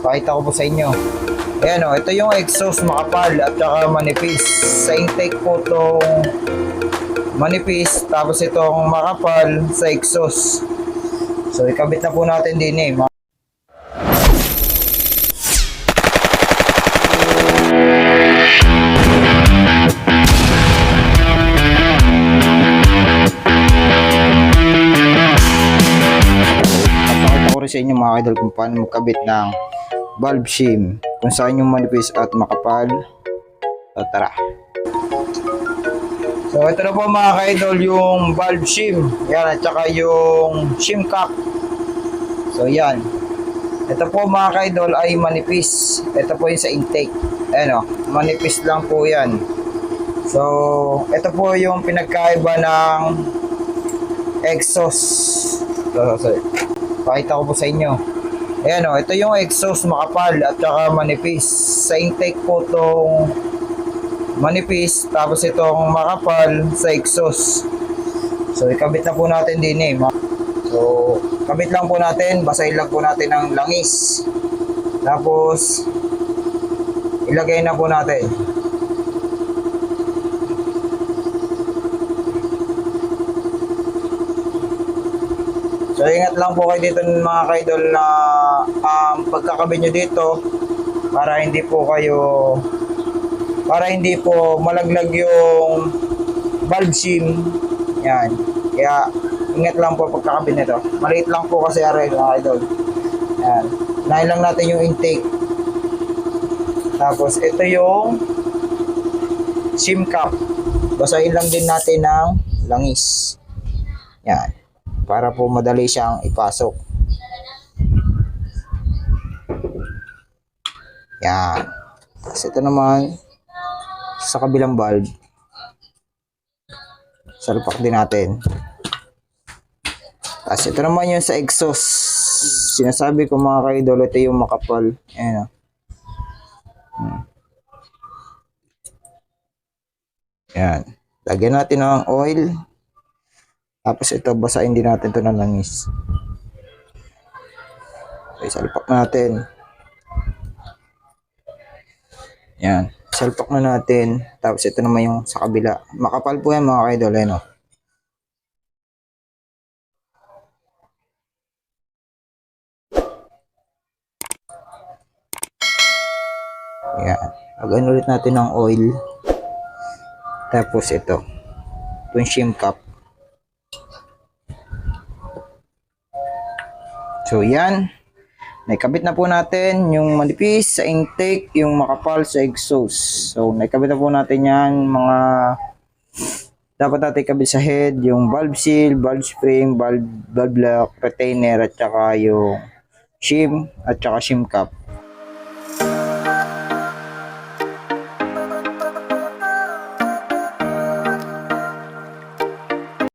Pakita ko po sa inyo. Ayan o, ito yung exhaust makapal at saka manipis. Sa intake po itong manipis, tapos itong makapal sa exhaust. So ikabit na po natin din eh. Sa inyo mga idol kung paano magkabit ng valve shim kung saan yung manipis at makapal. So tara. So ito na po mga idol yung valve shim, yan, at saka yung shim cap. So yan, ito po mga idol ay manipis. Ito po yung sa intake, ayan o, manipis lang po yan. So ito po yung pinagkaiba ng exhaust. So, pakita ko po sa inyo. Ayan o, ito yung exhaust makapal at saka manipis. Sa intake po itong manipis, tapos itong makapal sa exhaust. So ikabit na po natin din eh. So kabit lang po natin, basahin lang po natin ng langis. Tapos ilagay na po natin. So ingat lang po kayo dito mga kaidol na pagkakabit nyo dito para hindi po malaglag yung valve shim. Yan. Kaya ingat lang po pagkakabit nito. Maliit lang po kasi mga kaidol. Yan. Unahin lang natin yung intake. Tapos ito yung shim cap. Basahin lang din natin ng langis. Yan. Para po madali siyang ipasok. Yan. Tapos ito naman sa kabilang valve. Salpak din natin. Tapos ito naman yung sa exhaust. Sinasabi ko mga kaidol, ito yung makapal. Ayan o. Yan. Lagyan natin ng oil. Tapos ito, basahin din natin ito ng langis. Okay, salpak natin. Yan. Salpak na natin. Tapos ito naman yung sa kabila. Makapal po yan mga kaidol. Ano? Yan. Lagyan ulit natin ng oil. Tapos ito. Ito yung shim cap. So yan, naikabit na po natin yung manipis sa intake, yung makapal sa exhaust. So naikabit na po natin yan, mga dapat natin ikabit sa head, yung valve seal, valve spring, valve lock, retainer, at saka yung shim, at saka shim cap.